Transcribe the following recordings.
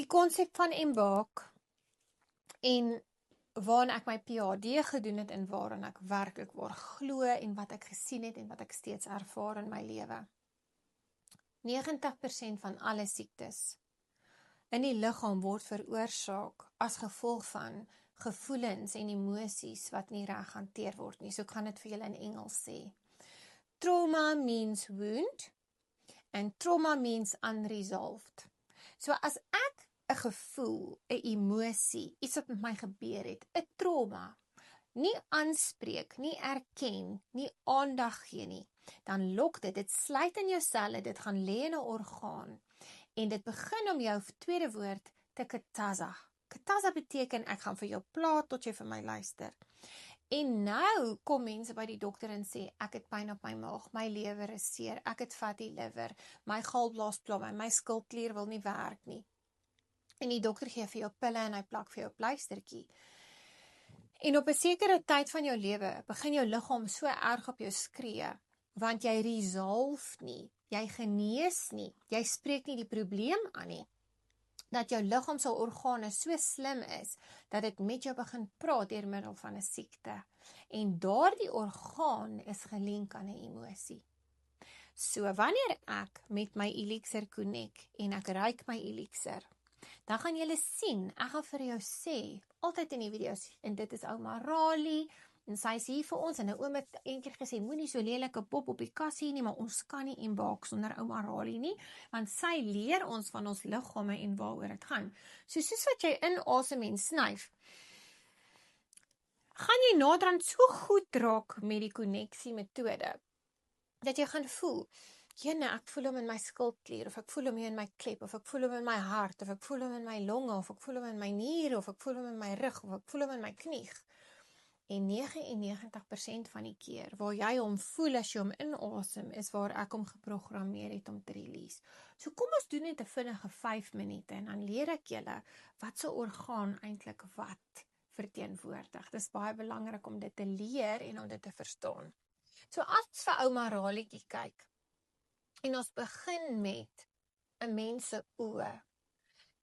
Die konsep van embark en waarin ek my PhD gedoen het en waarin ek werklik glo en wat ek gesien het en wat ek steeds ervaar in my lewe. 90% van alle siektes in die liggaam word veroorsaak as gevolg van gevoelens en emosies wat nie reg hanteer word nie. So ek gaan dit vir julle in Engels sê. Trauma means wound and trauma means unresolved. So as ek 'n gevoel, 'n emosie, iets wat met my gebeur het, 'n trauma, nie aanspreek, nie erken, nie aandag gee nie, dan lok dit sluit in jou selle, dit gaan lê in 'n orgaan en dit begin om jou tweede woord te kataza. Kataza beteken ek gaan vir jou plaat tot jy vir my luister. En nou kom mense by die dokter en sê ek het pyn op my maag, my lewer is seer, ek het fatty liver, my galblaas pla my skildklier wil nie werk nie. En die dokter gee vir jou pille en hy plak vir jou pleistertjie. En op 'n sekere tyd van jou lewe begin jou liggaam so erg op jou skree, want jy resolve nie, jy genees nie, jy spreek nie die probleem aan nie, dat jou liggaam se organe so slim is, dat dit met jou begin praat deur middel van 'n siekte. En daardie orgaan is gelink aan 'n emosie. So wanneer ek met my elixir connect en ek ruik my elixir, dan gaan julle sien, ek gaan vir jou sê, altyd in die video's, en dit is ouma Rali, en sy is hier vir ons, en 'n oom het eendag gesê, moenie so lelike pop op die kas hier nie, maar ons kan nie embark sonder ouma Rali nie, want sy leer ons van ons liggame en waaroor dit gaan. So soos wat jy inasem en snyf, gaan jy naderhand so goed raak met die konneksie metode, dat jy gaan voel, jene, ek voel hom in my skildklier, of ek voel hom hier in my klep, of ek voel hom in my hart, of ek voel hom in my longe, of ek voel hom in my niere, of ek voel hom in my rug, of ek voel hom in my knie. En 99% van die keer waar jy hom voel as jy hom inasem, is waar ek hom geprogrammeer het om te release. So kom ons doen net 'n vinnige 5 minute en dan leer ek julle wat se orgaan eintlik wat verteenwoordig. Dit is baie belangrik om dit te leer en om dit te verstaan. So as ons vir ouma Ralietjie kyk en ons begin met 'n mens se oë,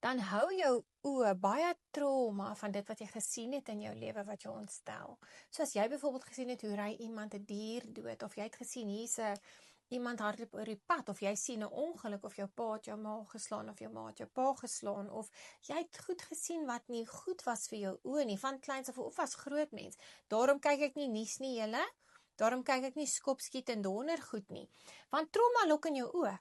dan hou jou oë baie trauma van dit wat jy gesien het in jou lewe wat jou ontstel. So as jy byvoorbeeld gesien het hoe ry iemand 'n dier dood, of jy het gesien hier's iemand hardloop oor die pad, of jy sien 'n ongeluk, of jou pa het jou ma geslaan, of jou ma het jou pa geslaan, of jy het goed gesien wat nie goed was vir jou oë nie, van kleins af of as groot mens. Daarom kyk ek nie nuus nie, julle. Daarom kyk ek nie skopskiet en donder goed nie, want trauma lok in jou oë.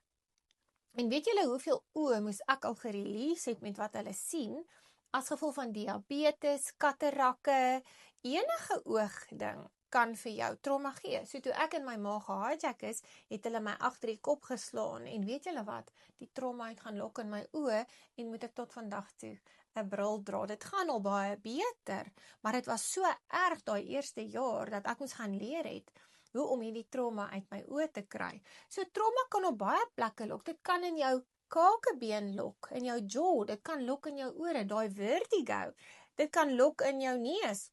En weet julle hoeveel oë moes ek al gerelease het met wat hulle sien, as gevolg van diabetes, katarakke, enige oogding kan vir jou trauma gee. So toe ek in my ma gehijack is, het hulle my agter die kop geslaan, en weet julle wat, die trauma het gaan lok in my oë, en moet ek tot vandag toe 'n bril dra. Dit gaan al baie beter, maar dit was so erg daai eerste jaar, dat ek moes gaan leer het, hoe om hierdie trauma uit my oë te kry. So trauma kan op baie plekke lok. Dit kan in jou kakebeen lok, in jou jaw, dit kan lok in jou ore, daai vertigo, dit kan lok in jou neus,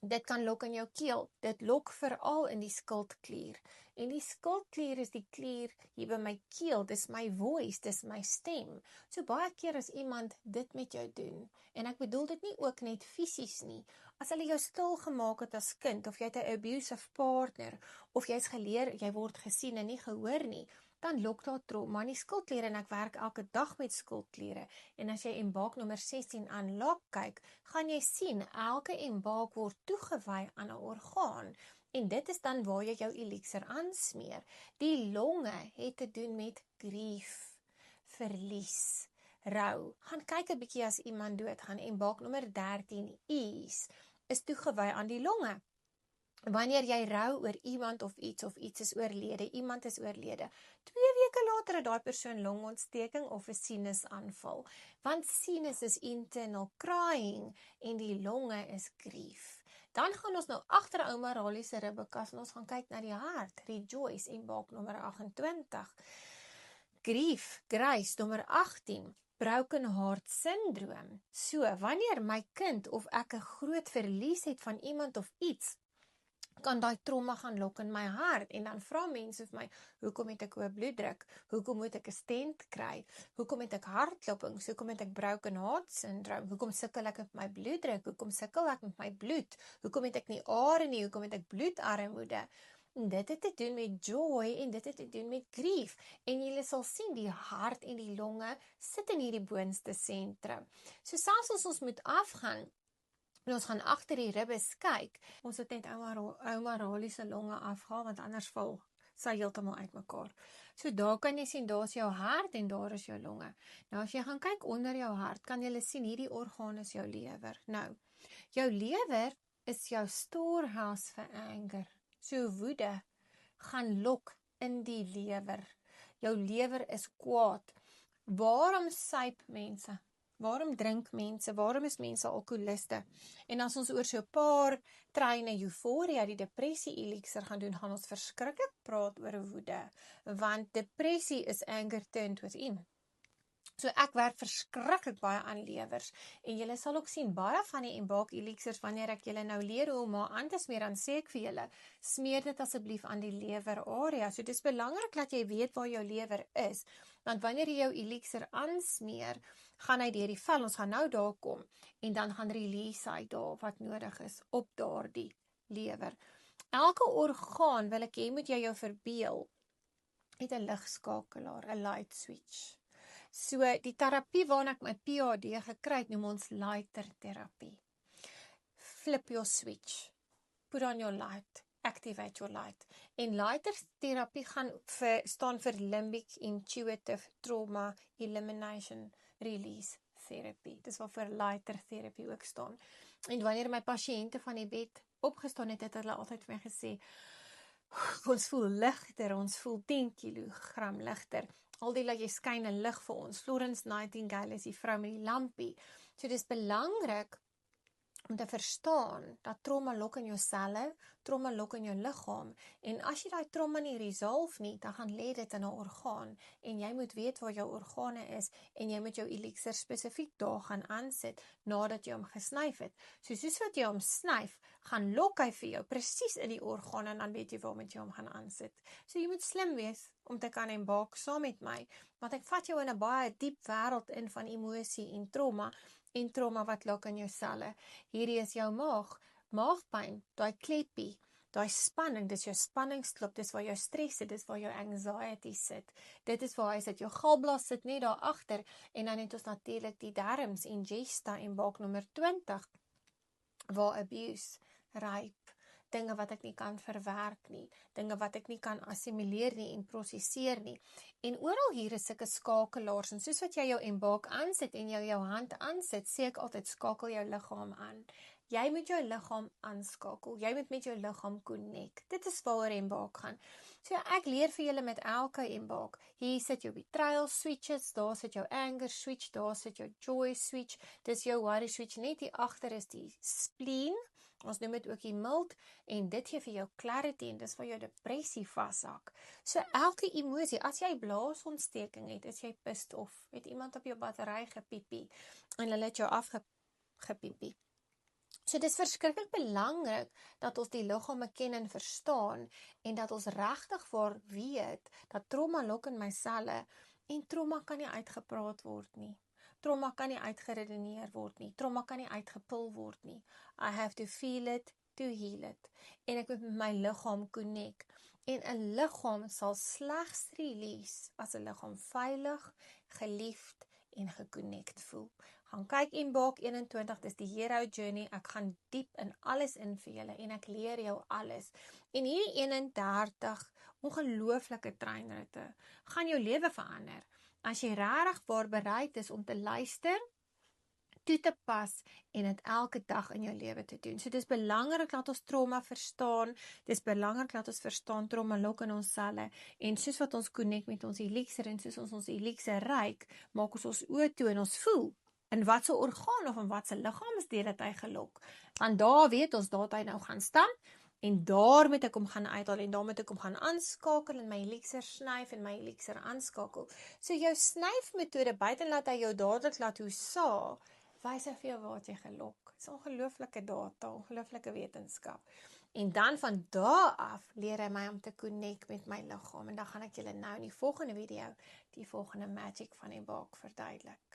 dit kan lok in jou keel, dit lok veral in die skildklier. En die skildklier is die klier hier by my keel, dis my voice, dis my stem. So baie keer as iemand dit met jou doen, en ek bedoel dit nie ook net fisies nie, as hulle jou stil gemaak het as kind, of jy het 'n abusive partner, of jy's geleer, jy word gesien en nie gehoor nie, dan lok daar trauma in die skildkliere, en ek werk elke dag met skildkliere. En as jy embark nommer 16 unlock kyk, gaan jy sien, elke embark word toegewy aan 'n orgaan, en dit is dan waar jy jou elixir aansmeer. Die longe het te doen met grief, verlies, rou. Gaan kyk 'n bietjie as iemand doodgaan, embark nommer 13 is toegewy aan die longe. Wanneer jy rou oor iemand of iets is oorlede, iemand is oorlede, 2 weke later het daai persoon longontsteking of 'n sinusaanval, want sinus is internal crying en die longe is grief. Dan gaan ons nou agter ouma Rali se ribbekas en ons gaan kyk na die hart, rejoice, embark nommer 28. Grief, grace, nommer 18. Broken heart syndroom. So, wanneer my kind of ek 'n groot verlies het van iemand of iets, kan daai trauma gaan lok in my hart, en dan vra mense vir my, hoekom het ek hoë bloeddruk, hoekom moet ek 'n stent kry, hoekom het ek hartklopings, hoekom het ek broken heart syndrome, hoekom sukkel ek met my bloeddruk, hoekom sukkel ek met my bloed, hoekom het ek nie are nie, hoekom het ek bloedarmoede. En dit het te doen met joy en dit het te doen met grief. En jy sal sien, die hart en die longe sit in hierdie boonste sentrum. So selfs as ons moet afgaan, en ons gaan agter die ribbes kyk, ons het net ouma Rali se longe afgehaal, want anders val sy heeltemal uitmekaar. So daar kan jy sien, daar is jou hart en daar is jou longe. Nou as jy gaan kyk onder jou hart, kan jy sien, hierdie orgaan is jou lewer. Nou, jou lewer is jou storehouse vir anger. So woede gaan lok in die lewer. Jou lewer is kwaad. Waarom suip mense? Waarom drink mense? Waarom is mense alkoholiste? En as ons oor so 'n paar treine euforia, die depressie elixir gaan doen, gaan ons verskriklik praat oor woede. Want depressie is anger turned within. So ek werk verskriklik baie aan lewers, en julle sal ook sien, baie van die Embark elixirs, wanneer ek julle nou leer hoe om aan te smeer, dan sê ek vir julle, smeer dit asseblief aan die lewer area. So dit is belangrik dat jy weet waar jou lewer is, want wanneer jy jou elixir aansmeer, gaan hy deur die vel, ons gaan nou daar kom, en dan gaan release hy daar wat nodig is, op daardie lewer. Elke orgaan, wil ek hê, moet jy jou verbeel, het 'n ligskakelaar, 'n light switch. So, die terapie waarna ek my PhD gekry het, noem ons lighter terapie. Flip your switch. Put on your light. Activate your light. En lighter terapie staan vir Limbic Intuitive Trauma Elimination Release Therapy. Dis wat vir lighter therapie ook staan. En wanneer my pasiënte van die bed opgestaan het, het hulle altyd vir my gesê, ons voel ligter, ons voel 10 kilogram ligter. Al die jy skyn 'n lig vir ons. Florence Nightingale is die vrou met die lampie. So dis belangrik om te verstaan dat trauma lok in jou selle, trauma lok in jou liggaam, en as jy daai trauma nie resolve nie, dan gaan lê dit in 'n orgaan, en jy moet weet waar jou organe is, en jy moet jou elixir spesifiek daar gaan aansit, nadat jy hom gesnyf het. So soos wat jy hom snyf, gaan lok hy vir jou, presies in die orgaan, en dan weet jy waar moet jy hom gaan aansit. So jy moet slim wees, om te kan embark saam met my, want ek vat jou in 'n baie diep wêreld in van emosie en trauma wat lok in jou selle. Hierdie is jou maagpyn, daai kleppie, daai spanning, dis jou spanningsklop, dis waar jou stres sit, dis waar jou anxiety sit, dit is waar hy sit, jou galblaas sit net daar agter, en dan het ons natuurlik die darmes, ingesta en balk nommer 20, waar abuse, rape, dinge wat ek nie kan verwerk nie, dinge wat ek nie kan assimileer nie en prosesseer nie. En oral hier is sulke skakelaars, en soos wat jy jou embark aansit en jou hand aansit, sê ek altyd, skakel jou liggaam aan. Jy moet jou liggaam aanskakel, jy moet met jou liggaam connect. Dit is waaroor embark gaan. So ek leer vir julle met elke embark. Hier sit jou betrayal switches, daar sit jou anger switch, daar sit jou joy switch, dis jou worry switch, net hier agter is die spleen, ons noem dit ook die mild, en dit gee vir jou clarity, en dis waar jou depressie vashak. So elke emosie, as jy blaasontsteking het, is jy pissed off, het iemand op jou battery gepiepie, en hulle het jou afgepiepie. So dis verskriklik belangrik, dat ons die liggame ken en verstaan, en dat ons regtig waar weet, dat trauma lok in my selle, en trauma kan nie uitgepraat word nie. Trauma kan nie uitgeredeneer word nie. Trauma kan nie uitgepil word nie. I have to feel it to heal it. En ek moet met my liggaam connect. En 'n liggaam sal slegs release as 'n liggaam veilig, geliefd en geconnect voel. Gaan kyk Embark 21, dis die Hero Journey. Ek gaan diep in alles in vir julle en ek leer jou alles. En hierdie 31 ongelooflike treinritte gaan jou lewe verander. As jy regtig waar bereid is om te luister, toe te pas en dit elke dag in jou lewe te doen. So dis belangrik dat ons trauma verstaan, dis belangrik dat ons verstaan trauma lok in ons selle, en soos wat ons connect met ons elixir, en soos ons elixir ryk, maak ons oë toe en ons voel, in wat se orgaan of in wat se liggaamsdeel het hy gelok. Want daar weet ons, daar het hy nou gaan staan, en daar moet ek hom gaan uithaal, en daar moet ek hom gaan aanskakel, en my elixir snyf, en my elixir aanskakel. So jou snyfmetode, buiten laat hy jou dadelik laat hoe wys hy vir jou waar jy gelok. Dit is ongelooflike data, ongelooflike wetenskap. En dan van daar af leer hy my om te connect met my liggaam. En dan gaan ek julle nou in die volgende video die volgende magic van die baak verduidelik.